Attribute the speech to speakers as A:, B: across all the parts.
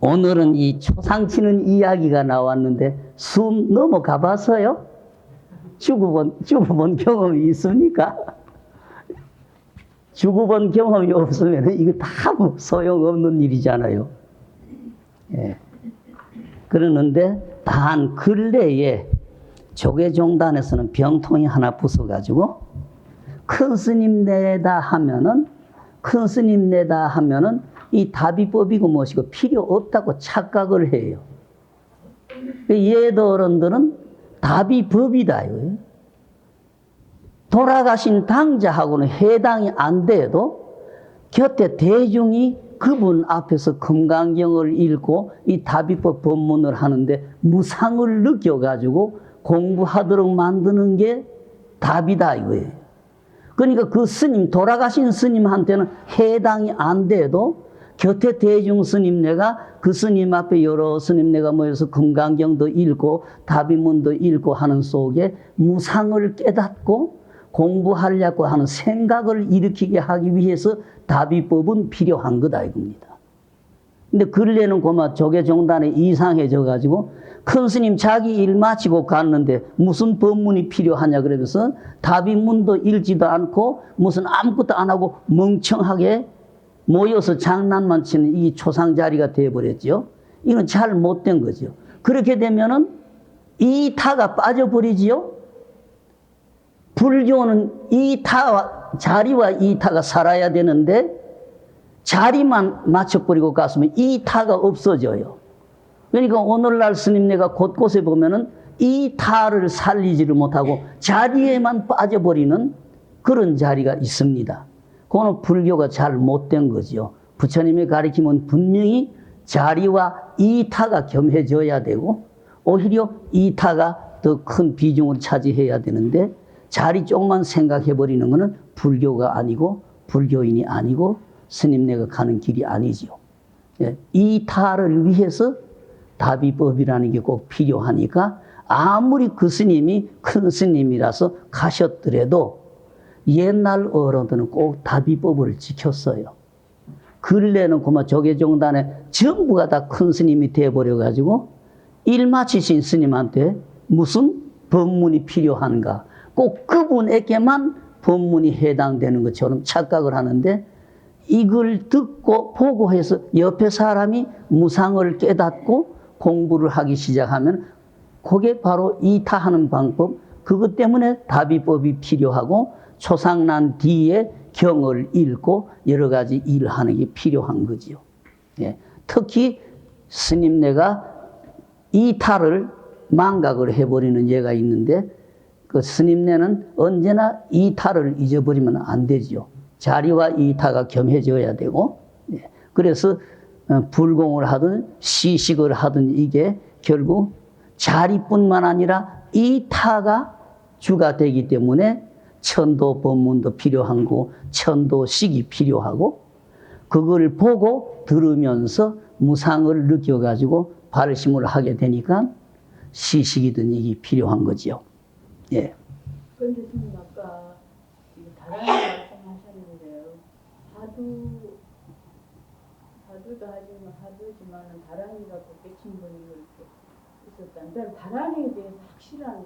A: 오늘은 이 초상치는 이야기가 나왔는데 숨 넘어가 봤어요? 죽어본 경험이 있습니까? 죽어본 경험이 없으면 이거 다 소용없는 일이잖아요. 예. 그러는데 단 근래에 조계종단에서는 병통이 하나 부숴가지고 큰 스님 내다 하면은 이 다비법이고 무엇이고 필요 없다고 착각을 해요. 예도 어른들은 다비법이다. 돌아가신 당자하고는 해당이 안 돼도 곁에 대중이 그분 앞에서 금강경을 읽고 이 다비법 법문을 하는데 무상을 느껴가지고 공부하도록 만드는 게 답이다 이거예요. 그러니까 그 스님, 돌아가신 스님한테는 해당이 안 돼도 곁에 대중 스님네가 그 스님 앞에 여러 스님네가 모여서 금강경도 읽고 다비문도 읽고 하는 속에 무상을 깨닫고 공부하려고 하는 생각을 일으키게 하기 위해서 다비법은 필요한 거다 이겁니다. 근데 근래는 고마 조계종단에 이상해져 가지고 큰 스님 자기 일 마치고 갔는데 무슨 법문이 필요하냐 그러면서 다비문도 읽지도 않고 무슨 아무것도 안 하고 멍청하게 모여서 장난만 치는 이 초상자리가 되어버렸죠. 이건 잘못된 거죠. 그렇게 되면은 이타가 빠져버리지요. 불교는 자리와 이타가 살아야 되는데 자리만 맞춰버리고 갔으면 이타가 없어져요. 그러니까 오늘날 스님네가 곳곳에 보면은 이타를 살리지를 못하고 자리에만 빠져버리는 그런 자리가 있습니다. 그거는 불교가 잘 못된 거죠. 부처님의 가르침은 분명히 자리와 이타가 겸해져야 되고 오히려 이타가 더 큰 비중을 차지해야 되는데 자리 쪽만 생각해버리는 것은 불교가 아니고 불교인이 아니고 스님네가 가는 길이 아니죠. 이타를 위해서 다비법이라는 게 꼭 필요하니까 아무리 그 스님이 큰 스님이라서 가셨더라도 옛날 어른들은 꼭 다비법을 지켰어요. 근래는 그만 조계종단에 전부가 다 큰 스님이 돼버려가지고 일 마치신 스님한테 무슨 법문이 필요한가 꼭 그분에게만 법문이 해당되는 것처럼 착각을 하는데 이걸 듣고 보고 해서 옆에 사람이 무상을 깨닫고 공부를 하기 시작하면 그게 바로 이타하는 방법, 그것 때문에 다비법이 필요하고 초상난 뒤에 경을 읽고 여러 가지 일을 하는 게 필요한 거지요. 예. 특히 스님네가 이타를 망각을 해버리는 예가 있는데 그 스님네는 언제나 이타를 잊어버리면 안 되죠. 자리와 이타가 겸해져야 되고, 예. 그래서 불공을 하든 시식을 하든 이게 결국 자리뿐만 아니라 이타가 주가 되기 때문에 천도 법문도 필요한 거, 천도식이 필요하고 그걸 보고 들으면서 무상을 느껴가지고 발심을 하게 되니까 시식이든 이게 필요한 거죠. 예.
B: 그런데 선생님 아까 다라니 말씀하셨는데요. 하두도 하두지만 다라니가 곱개친 분이 이렇게 있었다는데 다라니에 대해서 확실한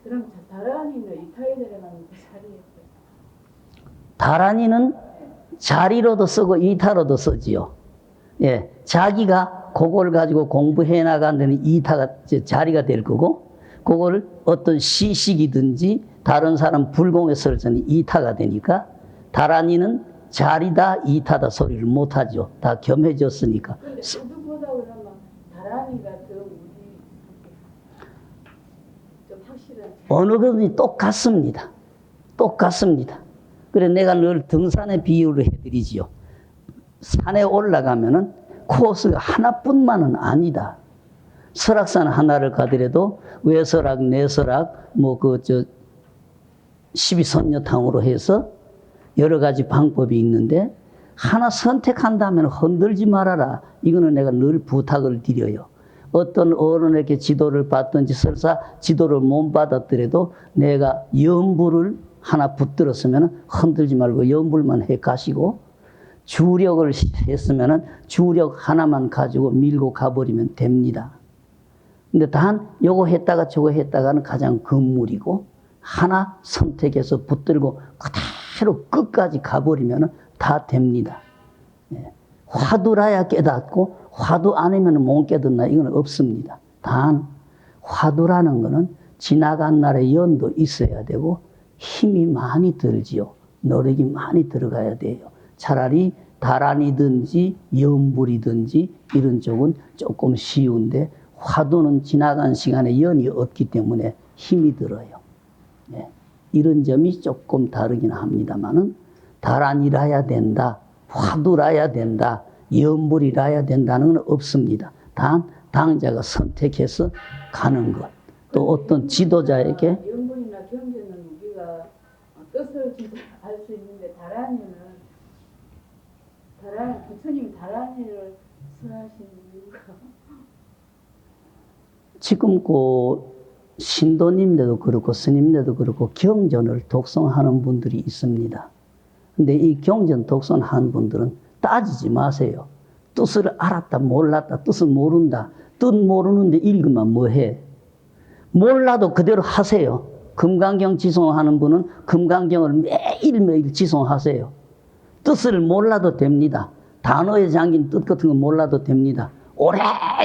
B: 그럼 다라니는 이타에 들어가는 그 자리였어요.
A: 다라니는 자리로도 쓰고 이타로도 쓰지요. 예, 자기가 그걸 가지고 공부해 나가는 데는 이타가 자리가 될 거고, 그걸 어떤 시식이든지 다른 사람 불공에 쓸 때는 이타가 되니까 다라니는 자리다 이타다 소리를 못 하죠. 다 겸해졌으니까.
B: 그런데 누구보다 그러면 다라니가 더 좀 확실한.
A: 어느 것이 똑같습니다. 똑같습니다. 그래 내가 늘 등산의 비유를 해드리지요. 산에 올라가면은 코스가 하나뿐만은 아니다. 설악산 하나를 가더라도 외설악, 내설악, 십이선녀탕으로 해서 여러 가지 방법이 있는데 하나 선택한다면 흔들지 말아라. 이거는 내가 늘 부탁을 드려요. 어떤 어른에게 지도를 받든지 설사 지도를 못 받았더라도 내가 연불을 하나 붙들었으면 흔들지 말고 연불만 해 가시고 주력을 했으면은 주력 하나만 가지고 밀고 가버리면 됩니다. 근데 단 요거 했다가 저거 했다가는 가장 금물이고 하나 선택해서 붙들고 그대로 끝까지 가버리면 다 됩니다. 예. 화두라야 깨닫고 화두 아니면 못 깨닫나 이건 없습니다. 단 화두라는 거는 지나간 날의 연도 있어야 되고 힘이 많이 들지요. 노력이 많이 들어가야 돼요. 차라리 다란이든지 연불이든지 이런 쪽은 조금 쉬운데 화두는 지나간 시간에 연이 없기 때문에 힘이 들어요. 네. 이런 점이 조금 다르긴 합니다만은 다란이라야 된다, 화두라야 된다, 연불이라야 된다는 건 없습니다. 단 당자가 선택해서 가는 것. 또 어떤 지도자에게
B: 연분이나 경전은 우리가 뜻을 진짜 알 수 있는데 부처님 다란이를 선하신 이유가
A: 지금 그 신도님들도 그렇고 스님들도 그렇고 경전을 독송하는 분들이 있습니다. 근데 이 경전 독송하는 분들은 따지지 마세요. 뜻을 알았다 몰랐다 뜻을 모른다 뜻 모르는데 읽으면 뭐해. 몰라도 그대로 하세요. 금강경 지송하는 분은 금강경을 매일매일 지송하세요. 뜻을 몰라도 됩니다. 단어에 잠긴 뜻 같은 거 몰라도 됩니다. 오랜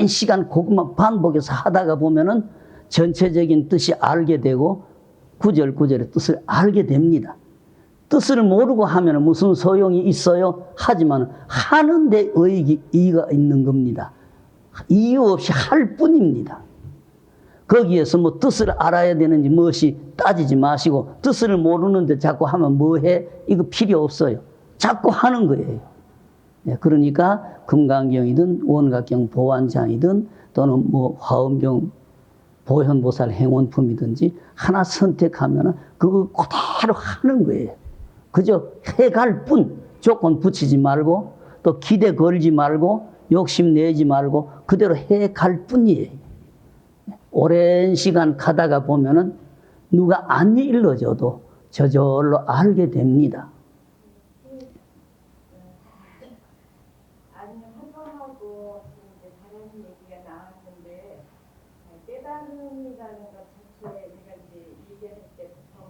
A: 시간 그것만 반복해서 하다가 보면은 전체적인 뜻이 알게 되고 구절구절의 뜻을 알게 됩니다. 뜻을 모르고 하면 무슨 소용이 있어요? 하지만 하는데 의의가 있는 겁니다. 이유 없이 할 뿐입니다. 거기에서 뭐 뜻을 알아야 되는지 무엇이 따지지 마시고 뜻을 모르는데 자꾸 하면 뭐해? 이거 필요 없어요. 자꾸 하는 거예요. 네, 그러니까 금강경이든 원각경 보완장이든 또는 뭐 화엄경 보현보살 행원품이든지 하나 선택하면 그거 그대로 하는 거예요. 그저 해갈 뿐 조건 붙이지 말고 또 기대 걸지 말고 욕심 내지 말고 그대로 해갈 뿐이에요. 오랜 시간 가다가 보면은 누가 안 일러줘도 저절로 알게 됩니다.
C: 아니 화두하고 다른 얘기가 나왔는데 깨달음이라는 것 자체에 우리가 이제 얘기할 때부터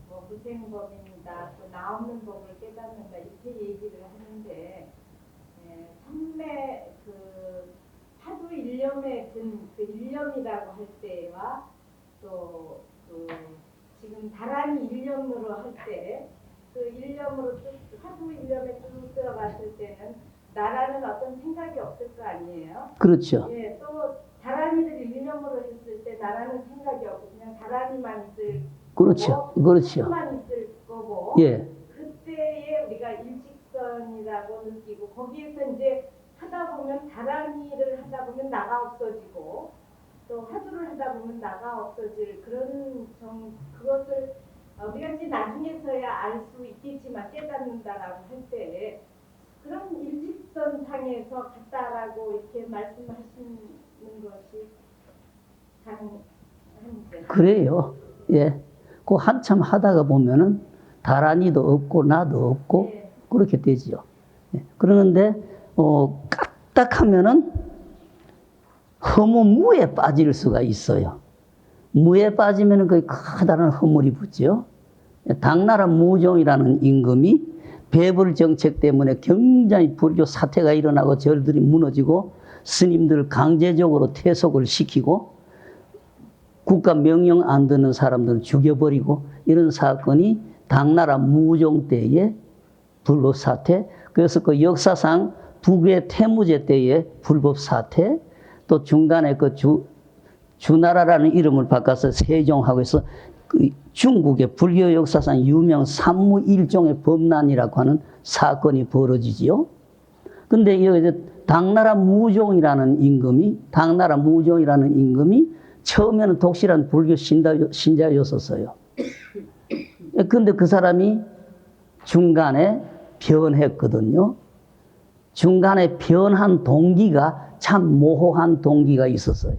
C: 뭐 무생법입니다. 또 나오는 법을 깨닫는다 이렇게 얘기를 하는데 삼매 그 화두 일념에 든 그 일념이라고 할 때와 또 그 지금 다란이 일념으로 할 때 그 일념으로 화두 일념에 쭉 들어갔을 때는 나라는 어떤 생각이 없을 거 아니에요?
A: 그렇죠.
C: 예, 또 다란이들 일념으로 했을 때 나라는 생각이 없고 그냥 다란이만 있을
A: 그렇죠.
C: 거고
A: 그렇죠.
C: 만 있을 거고
A: 예.
C: 그때에 우리가 일직선이라고 느끼고 거기에서 이제 하다 보면 다란이를 하다 보면 나가 없어지고 또 화두를 하다 보면 나가 없어질 그런 그것을 우리가 이제 나중에서야 알 수 있겠지만 깨닫는다라고 할 때 그런 일직선 상에서 같다라고 이렇게 말씀하시는 것이 가능한지.
A: 그래요. 예. 그 한참 하다가 보면은 다란이도 없고 나도 없고
C: 네.
A: 그렇게 되지요. 예. 그러는데 까딱하면은 허무 무에 빠질 수가 있어요. 무에 빠지면은 거의 커다란 허물이 붙죠. 당나라 무종이라는 임금이 배불 정책 때문에 굉장히 불교 사태가 일어나고 절들이 무너지고 스님들을 강제적으로 퇴속을 시키고 국가 명령 안 듣는 사람들을 죽여버리고 이런 사건이 당나라 무종 때의 불법 사태, 그래서 그 역사상 북의 태무제 때의 불법 사태, 또 중간에 그 주나라라는 이름을 바꿔서 세종하고 해서 그 중국의 불교 역사상 유명 삼무일종의 범난이라고 하는 사건이 벌어지지요. 근데 여기 당나라 무종이라는 임금이 처음에는 독실한 불교 신자였었어요. 근데 그 사람이 중간에 변했거든요. 중간에 변한 동기가 참 모호한 동기가 있었어요.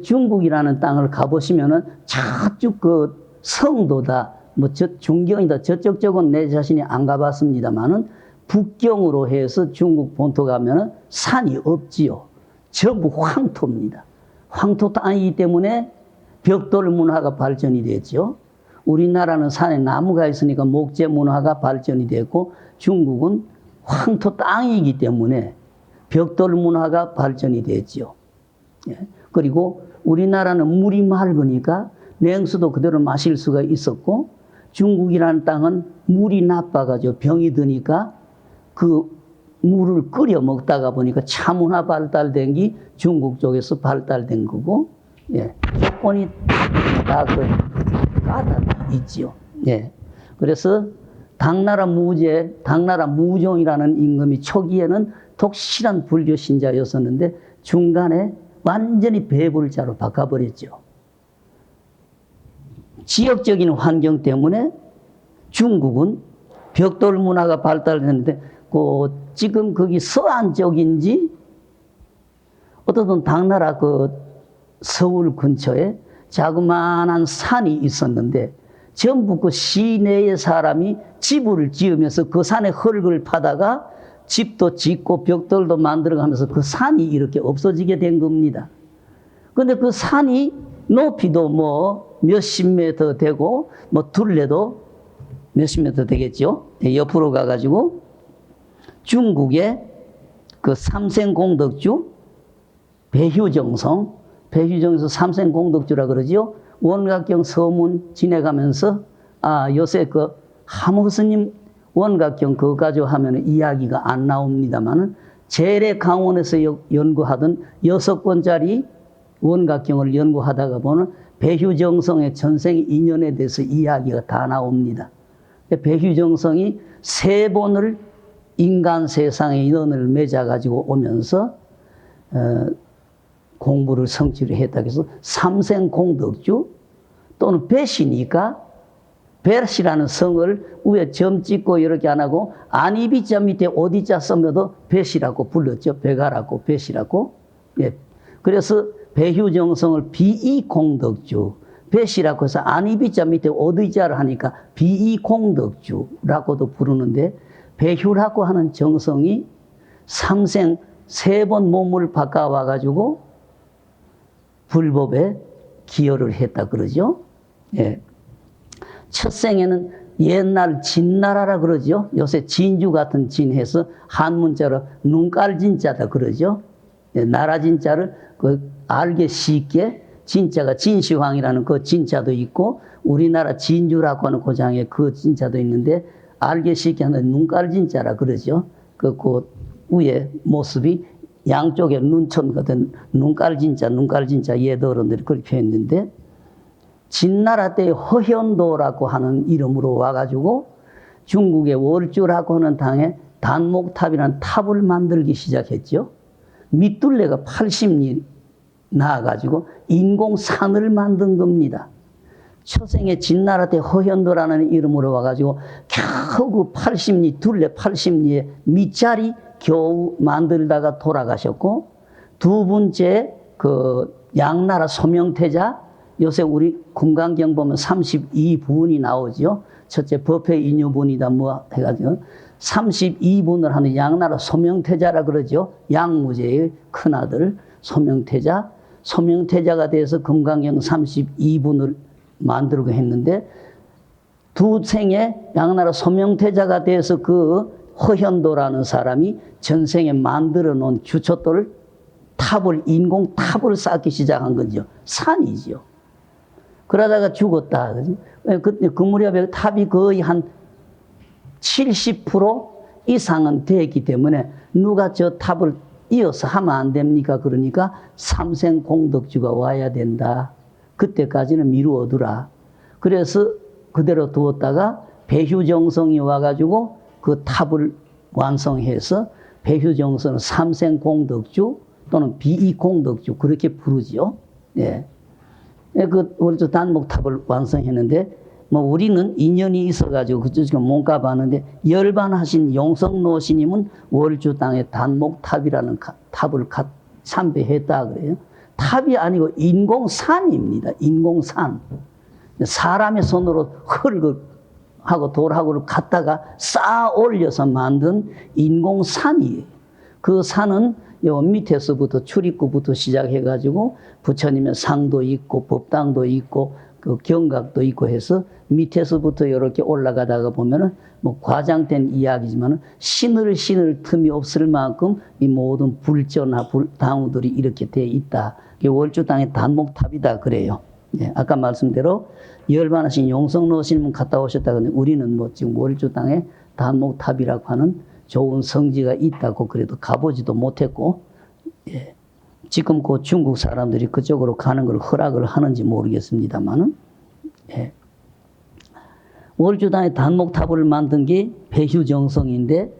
A: 중국이라는 땅을 가보시면은 저쪽 그 성도다, 뭐 중경이다, 저쪽 쪽은 내 자신이 안 가봤습니다만은 북경으로 해서 중국 본토 가면은 산이 없지요. 전부 황토입니다. 황토 땅이기 때문에 벽돌 문화가 발전이 됐죠. 우리나라는 산에 나무가 있으니까 목재 문화가 발전이 됐고 중국은 황토 땅이기 때문에 벽돌 문화가 발전이 됐죠. 예. 그리고 우리나라는 물이 맑으니까 냉수도 그대로 마실 수가 있었고 중국이라는 땅은 물이 나빠가지고 병이 드니까 그 물을 끓여 먹다가 보니까 차문화 발달된 게 중국 쪽에서 발달된 거고, 예. 조건이 다 까다 있지요. 예. 그래서 당나라 무종이라는 임금이 초기에는 독실한 불교 신자였었는데 중간에 완전히 배불자로 바꿔버렸죠. 지역적인 환경 때문에 중국은 벽돌 문화가 발달했는데 지금 거기 서안 쪽인지 어떤 당나라 서울 근처에 자그마한 산이 있었는데 전부 그 시내의 사람이 집을 지으면서 그 산에 흙을 파다가 집도 짓고 벽돌도 만들어가면서 그 산이 이렇게 없어지게 된 겁니다. 그런데 그 산이 높이도 뭐 몇십 미터 되고 뭐 둘레도 몇십 미터 되겠죠. 옆으로 가가지고 중국의 그 삼생공덕주 배휴정성 삼생공덕주라 그러죠. 원각경 서문 지내가면서 요새 그 하모스님 원각경 그거 가지고 하면 이야기가 안 나옵니다만은 재래 강원에서 연구하던 6권짜리 원각경을 연구하다가 보면 배휴정성의 전생 인연에 대해서 이야기가 다 나옵니다. 배휴정성이 3번을 인간 세상에 인연을 맺어가지고 오면서 공부를 성취를 했다. 그래서 삼생공덕주 또는 배시니까 배시라는 성을 위에 점 찍고 이렇게 안 하고 안이비자 밑에 오디자 쓰면도 배시라고 불렀죠. 배가라고 배시라고. 예. 그래서 배휴정성을 비이공덕주 배시라고 해서 안이비자 밑에 오디자를 하니까 비이공덕주라고도 부르는데 배휴라고 하는 정성이 삼생 3번 몸을 바꿔와가지고 불법에 기여를 했다 그러죠. 예. 첫 생에는 옛날 진나라라 그러죠. 요새 진주 같은 진해서 한문자로 눈깔진자다 그러죠. 예. 나라 진자를 알기 쉽게 진짜가 진시황이라는 그 진자도 있고 우리나라 진주라고 하는 고장에 그 진자도 있는데 알기 쉽게 하는 눈깔진자라 그러죠. 그 위에 모습이 양쪽에 눈천 같은 눈깔진자 예도 어른들이 그렇게 표현했는데 진나라 때 허현도라고 하는 이름으로 와가지고 중국의 월주라고 하는 당에 단목탑이라는 탑을 만들기 시작했죠. 밑둘레가 80리 나와가지고 인공산을 만든 겁니다. 초생에 진나라 때 허현도라는 이름으로 와가지고 겨우 80리 둘레 80리에 밑자리 겨우 만들다가 돌아가셨고 두 번째 양나라 소명태자 요새 우리 금강경 보면 32분이 나오죠. 첫째 법회 인유분이다 뭐 해가지고 32분을 하는 양나라 소명태자라 그러죠. 양무제의 큰아들 소명태자가 돼서 금강경 32분을 만들고 했는데 두 생에 양나라 소명태자가 돼서 그 허현도라는 사람이 전생에 만들어 놓은 주춧돌 인공 탑을 쌓기 시작한 거죠. 산이죠. 그러다가 죽었다. 그때 그 무렵에 탑이 거의 한 70% 이상은 됐기 때문에 누가 저 탑을 이어서 하면 안 됩니까? 그러니까 삼생공덕주가 와야 된다. 그때까지는 미루어두라. 그래서 그대로 두었다가 배휴정성이 와가지고 그 탑을 완성해서 배휴정성은 삼생공덕주 또는 비이공덕주 그렇게 부르죠. 예. 우리 단목탑을 완성했는데 뭐 우리는 인연이 있어가지고 그쪽 못 가봤는데 열반하신 용성노 스님은 월주 땅에 단목탑이라는 탑을 참배했다 그래요. 탑이 아니고 인공산입니다. 인공산. 사람의 손으로 흙을 돌하고 돌하고를 갖다가 쌓아 올려서 만든 인공산이에요. 그 산은 요 밑에서부터 출입구부터 시작해가지고 부처님의 상도 있고 법당도 있고 그 경각도 있고 해서 밑에서부터 이렇게 올라가다가 보면은 뭐 과장된 이야기지만은 신을 틈이 없을 만큼 이 모든 불조나 당우들이 이렇게 돼 있다. 이게 월주당의 단목탑이다 그래요. 예, 아까 말씀대로 열반하신 용성로 스님 갔다 오셨다 근데 우리는 뭐 지금 월주당의 단목탑이라고 하는 좋은 성지가 있다고 그래도 가보지도 못했고, 예. 지금 그 중국 사람들이 그쪽으로 가는 걸 허락을 하는지 모르겠습니다만은, 예. 월주당의 단목탑을 만든 게 배휴정성인데,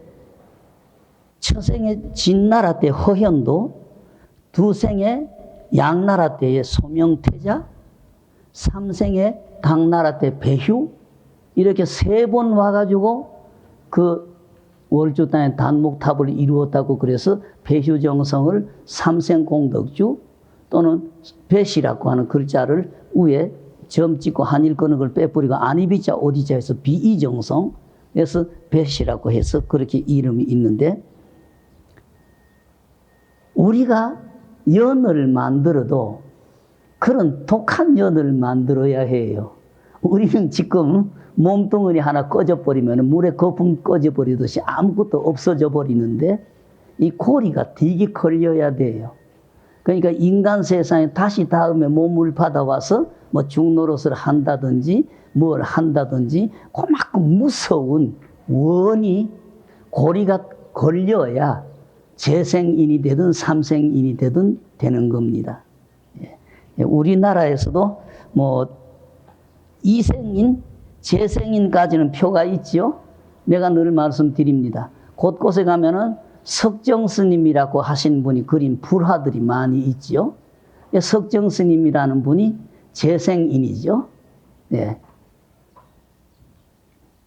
A: 처생의 진나라 때 허현도, 두생의 양나라 때의 소명태자, 삼생의 당나라 때 배휴, 이렇게 3번 와가지고 그 월주당의 단목탑을 이루었다고 그래서 배휴정성을 삼생공덕주 또는 배시라고 하는 글자를 위에 점 찍고 한일 끄는 걸 빼버리고 아니비자 오디자에서 비이정성에서 배시라고 해서 그렇게 이름이 있는데 우리가 연을 만들어도 그런 독한 연을 만들어야 해요. 우리는 지금 몸뚱어리 하나 꺼져버리면 물에 거품 꺼져버리듯이 아무것도 없어져 버리는데 이 고리가 되게 걸려야 돼요. 그러니까 인간 세상에 다시 다음에 몸을 받아와서 뭐 중노릇을 한다든지 뭘 한다든지 그만큼 무서운 원이 고리가 걸려야 재생인이 되든 삼생인이 되든 되는 겁니다. 우리나라에서도 뭐 이생인 재생인까지는 표가 있죠. 내가 늘 말씀드립니다. 곳곳에 가면은 석정스님이라고 하신 분이 그린 불화들이 많이 있죠. 석정스님이라는 분이 재생인이죠. 네.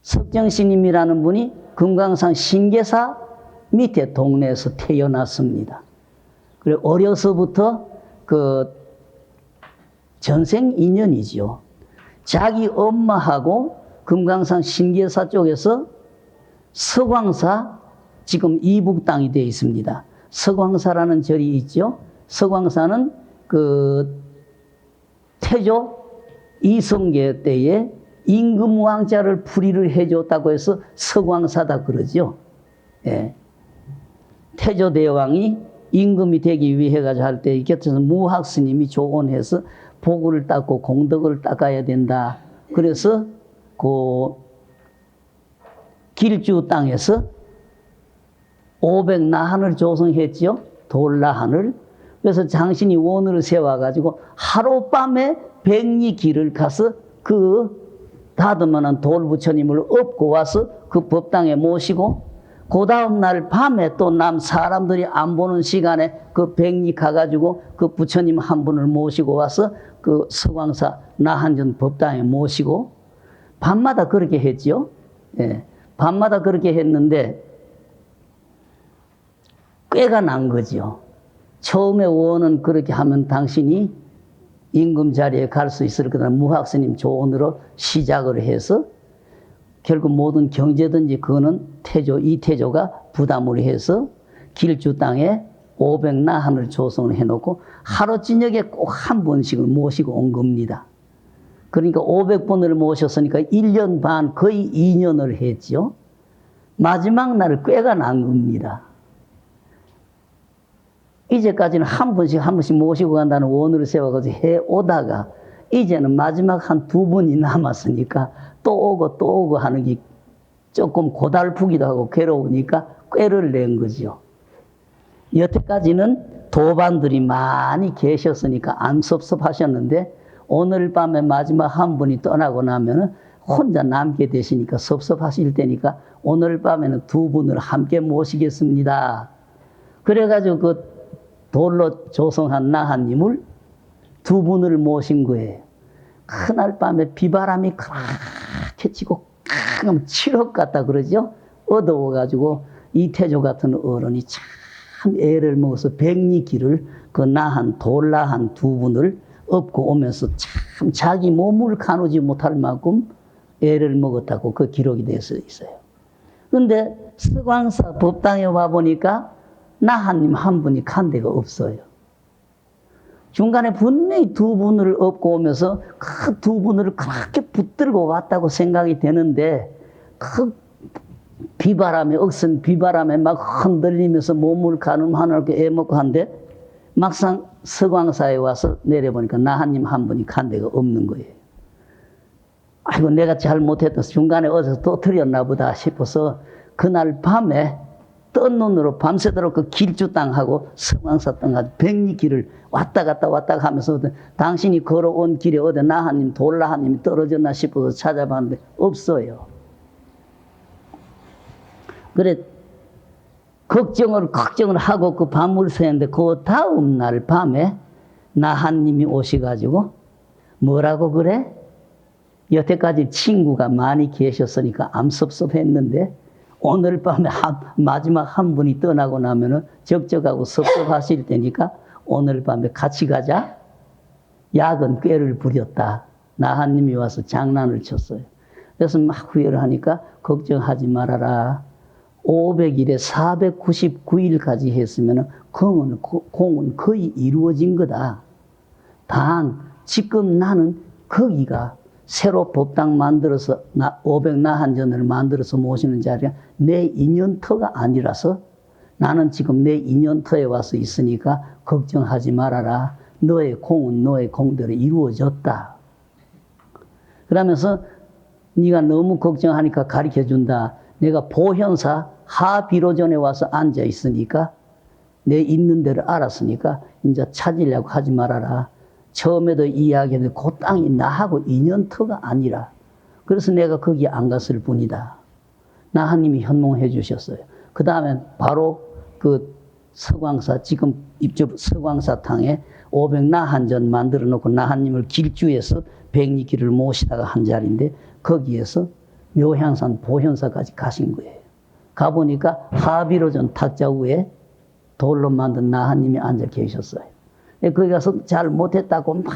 A: 석정스님이라는 분이 금강산 신계사 밑에 동네에서 태어났습니다. 그리고 어려서부터 그 전생 인연이죠. 자기 엄마하고 금강산 신계사 쪽에서 서광사, 지금 이북 땅이 되어 있습니다. 서광사라는 절이 있죠. 서광사는 그 태조 이성계 때에 임금왕자를 풀이를 해줬다고 해서 서광사다 그러죠. 예. 태조 대왕이 임금이 되기 위해 가지고 할 때 곁에서 무학스님이 조언해서 복을 닦고 공덕을 닦아야 된다. 그래서 그 길주 땅에서 500나한을 조성했죠. 돌나한을. 그래서 장신이 원을 세워가지고 하룻밤에 백리길을 가서 그 다듬어놓은 돌부처님을 업고 와서 그 법당에 모시고 그 다음날 밤에 또 남 사람들이 안 보는 시간에 그 백리 가가지고 그 부처님 한 분을 모시고 와서 그 서광사 나한전 법당에 모시고 밤마다 그렇게 했죠. 예. 밤마다 그렇게 했는데 꾀가 난 거죠. 처음에 원은 그렇게 하면 당신이 임금 자리에 갈 수 있을 거다. 무학스님 조언으로 시작을 해서 결국 모든 경제든지 그거는 이태조가 부담을 해서 길주 땅에 500나한을 조성을 해놓고 하루 저녁에 꼭 한 번씩을 모시고 온 겁니다. 그러니까 500번을 모셨으니까 1년 반 거의 2년을 했죠. 마지막 날 꾀가 난 겁니다. 이제까지는 한 번씩 모시고 간다는 원을 세워가지고 해오다가 이제는 마지막 한 2번이 남았으니까 또 오고 하는 게 조금 고달프기도 하고 괴로우니까 꾀를 낸 거죠. 여태까지는 도반들이 많이 계셨으니까 안 섭섭하셨는데 오늘 밤에 마지막 한 분이 떠나고 나면은 혼자 남게 되시니까 섭섭하실 테니까 오늘 밤에는 2분을 함께 모시겠습니다. 그래가지고 그 돌로 조성한 나한님을 2분을 모신 거예요. 그날 밤에 비바람이 그렇게 치고 깡 7억 같다 그러죠. 어두워가지고 이태조 같은 어른이 참 애를 먹어서 백리길을 그 나한 돌나한 2분을 업고 오면서 참 자기 몸을 가누지 못할 만큼 애를 먹었다고 그 기록이 되어 있어요. 근데 서광사 법당에 와보니까 나한님 한 분이 간 데가 없어요. 중간에 분명히 두 분을 업고 오면서 그 두 분을 그렇게 붙들고 왔다고 생각이 되는데 그 비바람에 억센 비바람에 막 흔들리면서 몸을 가늠하느라고 애먹고 한데 막상 서광사에 와서 내려보니까 나한님 한 분이 간 데가 없는 거예요. 아이고 내가 잘못했다. 중간에 어디서 또 틀렸나 보다 싶어서 그날 밤에 뜬 눈으로 밤새도록 그 길주땅하고 서광사 땅하고 백리길을 왔다 갔다 하면서 당신이 걸어온 길에 어디 나한님 돌라한님이 떨어졌나 싶어서 찾아봤는데 없어요. 그래 걱정을 하고 그 밤을 새는데 그 다음 날 밤에 나한님이 오셔가지고 뭐라고 그래? 여태까지 친구가 많이 계셨으니까 암섭섭했는데 오늘 밤에 마지막 한 분이 떠나고 나면은 적적하고 섭섭하실 테니까 오늘 밤에 같이 가자. 야근 꾀를 부렸다. 나한님이 와서 장난을 쳤어요. 그래서 막 후회를 하니까 걱정하지 말아라. 500일에 499일까지 했으면 공은 거의 이루어진 거다. 단 지금 나는 거기가 새로 법당 만들어서 500나한전을 만들어서 모시는 자리가 내 인연터가 아니라서 나는 지금 내 인연터에 와서 있으니까 걱정하지 말아라. 너의 공은 너의 공대로 이루어졌다. 그러면서 네가 너무 걱정하니까 가르쳐준다. 내가 보현사 하비로전에 와서 앉아 있으니까 내 있는 데를 알았으니까 이제 찾으려고 하지 말아라. 처음에도 이야기했는데 그 땅이 나하고 인연터가 아니라 그래서 내가 거기 안 갔을 뿐이다. 나하님이 현몽해 주셨어요. 그 다음에 바로 그 서광사 지금 입주 서광사탕에 500나한전 만들어 놓고 나하님을 길주에서 백리길을 모시다가 한 자리인데 거기에서 묘향산 보현사까지 가신 거예요. 가보니까 하비로전 탁자 위에 돌로 만든 나하님이 앉아 계셨어요. 거기 가서 잘 못했다고 막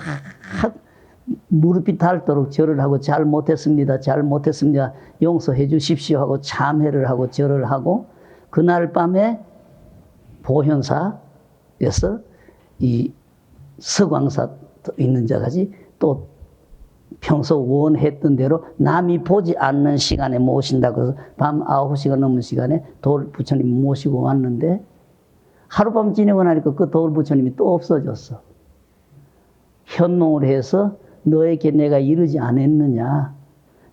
A: 무릎이 닳도록 절을 하고 잘 못했습니다. 용서해 주십시오 하고 참회를 하고 절을 하고 그날 밤에 보현사에서 이 서광사 있는 자까지 또 평소 원했던 대로 남이 보지 않는 시간에 모신다고 해서 밤 9시가 넘은 시간에 돌 부처님 모시고 왔는데 하룻밤 지내고 나니까 그 돌 부처님이 또 없어졌어. 현몽을 해서 너에게 내가 이르지 않았느냐.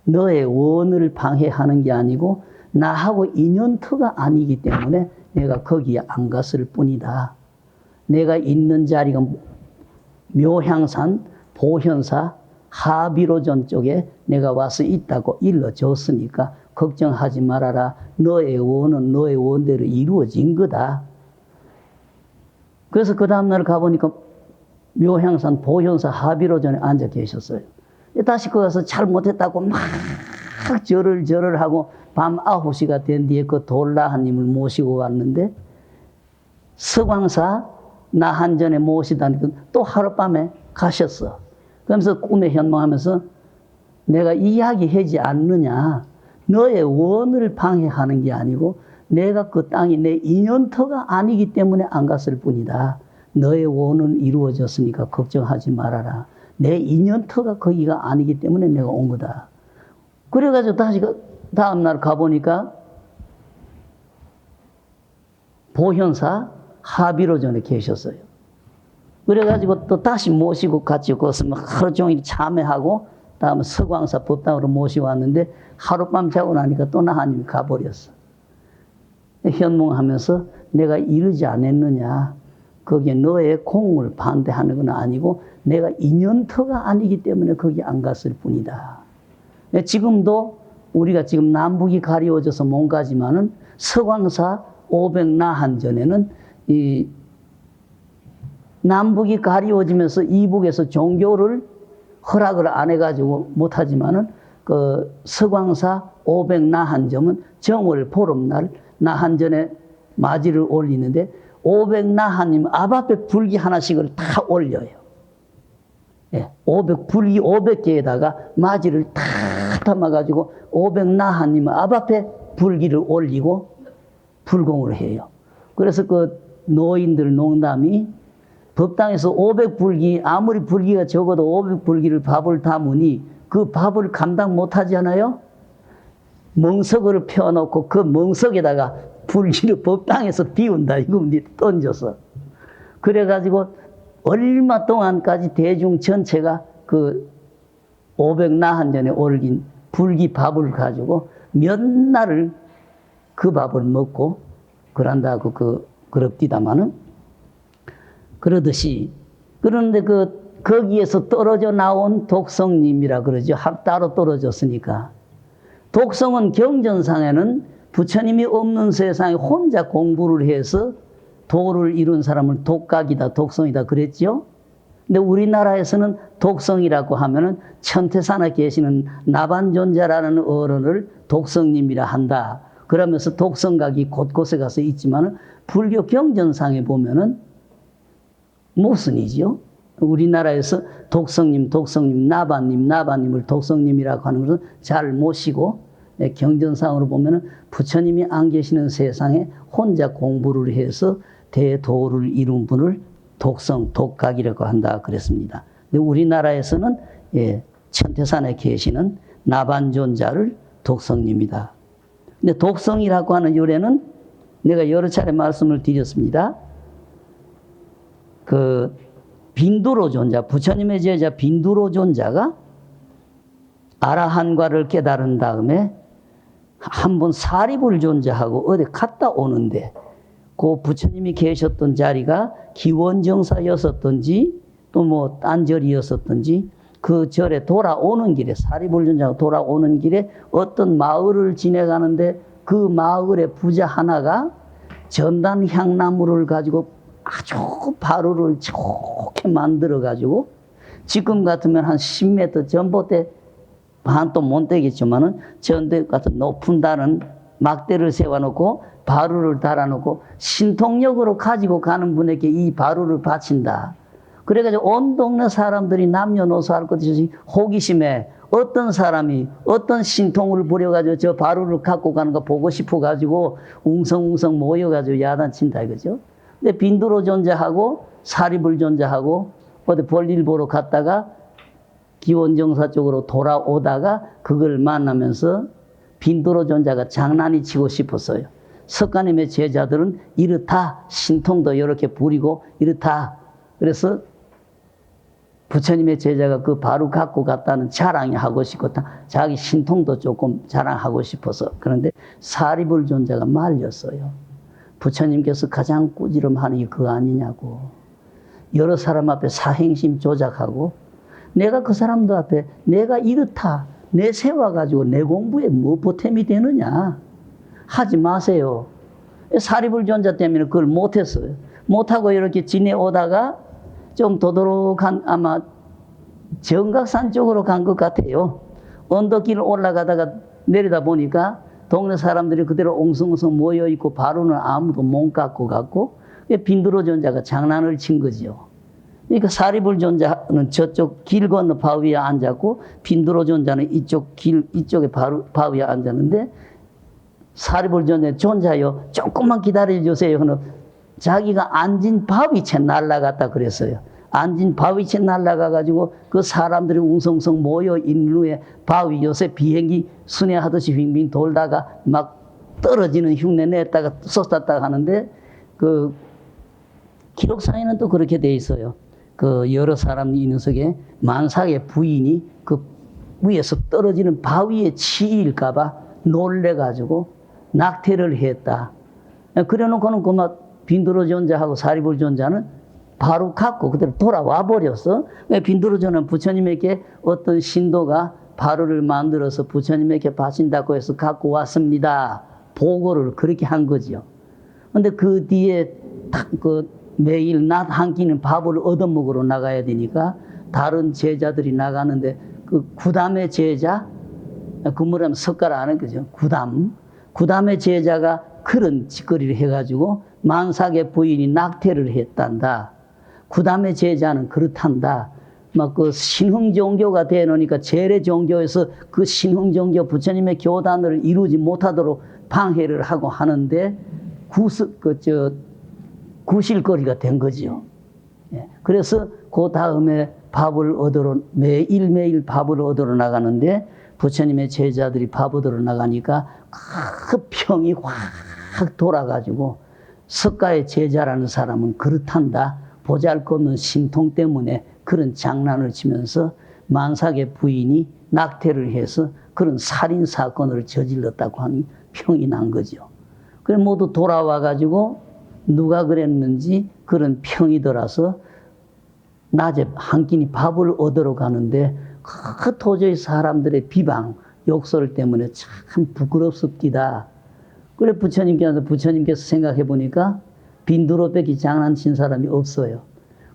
A: 너의 원을 방해하는 게 아니고 나하고 인연터가 아니기 때문에 내가 거기에 안 갔을 뿐이다. 내가 있는 자리가 묘향산, 보현사, 하비로전 쪽에 내가 와서 있다고 일러줬으니까 걱정하지 말아라. 너의 원은 너의 원대로 이루어진 거다. 그래서 그 다음날 가보니까 묘향산, 보현사, 하비로전에 앉아 계셨어요. 다시 거기 가서 잘못했다고 막 절을 하고 밤 9시가 된 뒤에 그 돌라하님을 모시고 왔는데 서광사 나한전에 모시다니까 또 하룻밤에 가셨어. 그러면서 꿈에 현몽하면서 내가 이야기하지 않느냐. 너의 원을 방해하는 게 아니고 내가 그 땅이 내 인연터가 아니기 때문에 안 갔을 뿐이다. 너의 원은 이루어졌으니까 걱정하지 말아라. 내 인연터가 거기가 아니기 때문에 내가 온 거다. 그래가지고 다시 다음날 가보니까 보현사 하비로전에 계셨어요. 그래가지고 또 다시 모시고 같이 거기서 하루 종일 참회하고 다음에 서광사 법당으로 모시고 왔는데 하룻밤 자고 나니까 또 나하님이 가버렸어. 현몽하면서 내가 이르지 않았느냐. 거기에 너의 공을 반대하는 건 아니고 내가 인연터가 아니기 때문에 거기 안 갔을 뿐이다. 지금도 우리가 지금 남북이 가리워져서 못 가지만은 서광사 500나한전에는 이 남북이 가리워지면서 이북에서 종교를 허락을 안 해가지고 못하지만은 그 서광사 500나한점은 정월 보름날 나한전에 마지를 올리는데 500나한님 앞 앞에 불기 하나씩을 다 올려요. 예, 불기 500개에다가 마지를 다 담아가지고 500나하님 앞 앞에 불기를 올리고 불공을 해요. 그래서 그 노인들 농담이 법당에서 500불기, 아무리 불기가 적어도 500불기를 밥을 담으니 그 밥을 감당 못하지 않아요? 멍석을 펴놓고 그 멍석에다가 불기를 법당에서 비운다. 이거 던져서. 그래가지고 얼마 동안까지 대중 전체가 그 500나한전에 올긴 불기 밥을 가지고 몇 날을 그 밥을 먹고 그런다고 그럽디다마는 그러듯이 그런데 거기에서 떨어져 나온 독성님이라 그러죠. 따로 떨어졌으니까. 독성은 경전상에는 부처님이 없는 세상에 혼자 공부를 해서 도를 이룬 사람을 독각이다, 독성이다 그랬죠. 근데 우리나라에서는 독성이라고 하면은 천태산에 계시는 나반존자라는 어른을 독성님이라 한다. 그러면서 독성각이 곳곳에 가서 있지만은 불교 경전상에 보면은 모순이죠. 우리나라에서 독성님, 나반님을 독성님이라고 하는 것은 잘 모시고 경전상으로 보면은 부처님이 안 계시는 세상에 혼자 공부를 해서 대도를 이룬 분을 독성, 독각이라고 한다 그랬습니다. 근데 우리나라에서는 천태산에 계시는 나반존자를 독성님이다. 근데 독성이라고 하는 유래는 내가 여러 차례 말씀을 드렸습니다. 그 빈두로 존자, 부처님의 제자 빈두로 존자가 아라한과를 깨달은 다음에 한번 사리불 존자하고 어디 갔다 오는데 그 부처님이 계셨던 자리가 기원정사였었던지 또 뭐 딴 절이었었던지 그 절에 돌아오는 길에 사리불 존자가 돌아오는 길에 어떤 마을을 지나가는데 그 마을의 부자 하나가 전단 향나무를 가지고 아주 바루를 좋게 만들어 가지고 지금 같으면 한 10m 전봇대 반도 못 되겠지만은 전대 같은 높은 다른 막대를 세워놓고 바루를 달아놓고 신통력으로 가지고 가는 분에게 이 바루를 바친다. 그래가지고 온 동네 사람들이 남녀노소 할 것 없이 호기심에 어떤 사람이 어떤 신통을 부려가지고 저 바루를 갖고 가는 거 보고 싶어가지고 웅성웅성 모여가지고 야단친다 이거죠. 근데 빈두로 존자하고 사리불 존자하고 어디 볼일 보러 갔다가 기원정사 쪽으로 돌아오다가 그걸 만나면서 빈두로 존자가 장난이 치고 싶었어요. 석가님의 제자들은 이렇다 신통도 이렇게 부리고 이렇다. 그래서 부처님의 제자가 그 바로 갖고 갔다는 자랑이 하고 싶었다. 자기 신통도 조금 자랑하고 싶어서. 그런데 사리불 존자가 말렸어요. 부처님께서 가장 꾸지람하는 게 그거 아니냐고. 여러 사람 앞에 사행심 조작하고 내가 그 사람들 앞에 내가 이렇다. 내 세워가지고 내 공부에 뭐 보탬이 되느냐. 하지 마세요. 사리불 존자 때문에 그걸 못했어요. 못하고 이렇게 지내오다가 좀 도도록한 아마 정각산 쪽으로 간 것 같아요. 언덕길을 올라가다가 내리다 보니까 동네 사람들이 그대로 옹성옹성 모여있고 바로는 아무도 못 갖고 갔고 빈두로 존자가 장난을 친 거지요. 그러니까 사리불 존자는 저쪽 길 건너 바위에 앉았고 빈두로 존자는 이쪽에 바위에 앉았는데 사리불 존자요 조금만 기다려주세요. 자기가 앉은 바위채 날아갔다 그랬어요. 앉은 바위채 날아가가지고 그 사람들이 웅성웅성 모여 있는 후에 바위 요새 비행기 순회하듯이 빙빙 돌다가 막 떨어지는 흉내 냈다가 쏟았다가 하는데 그 기록상에는 또 그렇게 돼 있어요. 그 여러 사람이 있는 속에 만삭의 부인이 그 위에서 떨어지는 바위에 치일까봐 놀래가지고 낙태를 했다. 그래놓고는 그만 빈두로 존자하고 사리불 존자는 바로 갖고 그대로 돌아와 버렸어. 빈두로 존자는 부처님에게 어떤 신도가 바루를 만들어서 부처님에게 바친다고 해서 갖고 왔습니다. 보고를 그렇게 한 거죠. 근데 그 뒤에 매일 낮 한 끼는 밥을 얻어먹으러 나가야 되니까 다른 제자들이 나가는데 그 구담의 제자, 그 뭐라면 석가라 하는 거죠. 구담의 제자가 그런 짓거리를 해가지고 만삭의 부인이 낙태를 했단다. 구담의 제자는 그렇단다. 막 그 신흥 종교가 되어 놓으니까 재래 종교에서 그 신흥 종교 부처님의 교단을 이루지 못하도록 방해를 하고 하는데 구실거리가 된 거지요. 예. 그래서 그 다음에 밥을 얻으러 매일매일 밥을 얻으러 나가는데 부처님의 제자들이 밥 얻으러 나가니까 그 평이 확 돌아가지고 석가의 제자라는 사람은 그렇단다. 보잘것없는 신통 때문에 그런 장난을 치면서 만삭의 부인이 낙태를 해서 그런 살인 사건을 저질렀다고 하는 평이 난 거죠. 그래 모두 돌아와 가지고 누가 그랬는지 그런 평이 들어서 낮에 한 끼니 밥을 얻으러 가는데 그 도저히 사람들의 비방, 욕설 때문에 참 부끄럽습니다. 그래 부처님께서 생각해 보니까 빈도로밖에 장난친 사람이 없어요.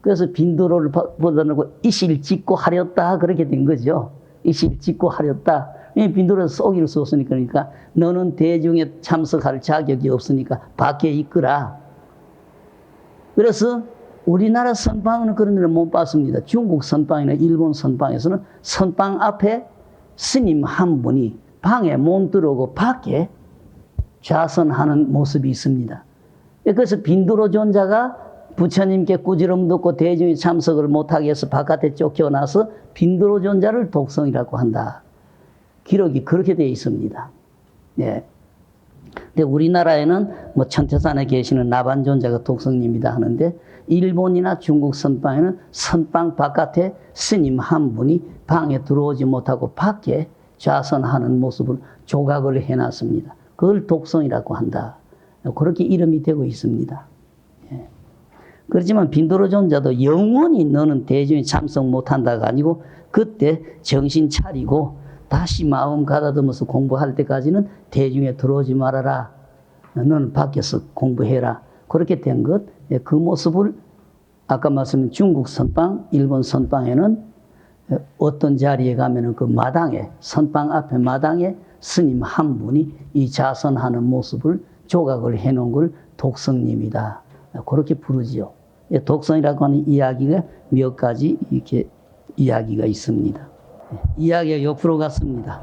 A: 그래서 빈도로를 보다놓고 이실 짓고 하렸다 그렇게 된 거죠. 이실 짓고 하렸다. 빈도로에서 쏘기를 쏘으니까 그러니까 너는 대중에 참석할 자격이 없으니까 밖에 있거라. 그래서 우리나라 선방은 그런 일을 못 봤습니다. 중국 선방이나 일본 선방에서는 선방 앞에 스님 한 분이 방에 못 들어오고 밖에 좌선하는 모습이 있습니다. 그래서 빈두로 존자가 부처님께 꾸지럼 듣고 대중이 참석을 못하게 해서 바깥에 쫓겨나서 빈두로 존자를 독성이라고 한다. 기록이 그렇게 되어 있습니다. 예. 근데 우리나라에는 뭐 청태산에 계시는 나반 존자가 독성입니다 하는데 일본이나 중국 선방에는 선방 바깥에 스님 한 분이 방에 들어오지 못하고 밖에 좌선하는 모습을 조각을 해놨습니다. 그걸 독성이라고 한다. 그렇게 이름이 되고 있습니다. 예. 그렇지만 빈도로 존자도 영원히 너는 대중에 참석 못한다가 아니고 그때 정신 차리고 다시 마음 가다듬어서 공부할 때까지는 대중에 들어오지 말아라. 너는 밖에서 공부해라. 그렇게 된 것, 그 모습을 아까 말씀드린 중국 선방, 일본 선방에는 어떤 자리에 가면은 그 마당에, 선방 앞에 마당에 스님 한 분이 이 자선하는 모습을 조각을 해놓은 걸 독성님이다. 그렇게 부르지요. 독성이라고 하는 이야기가 몇 가지 이렇게 이야기가 있습니다. 이야기가 옆으로 갔습니다.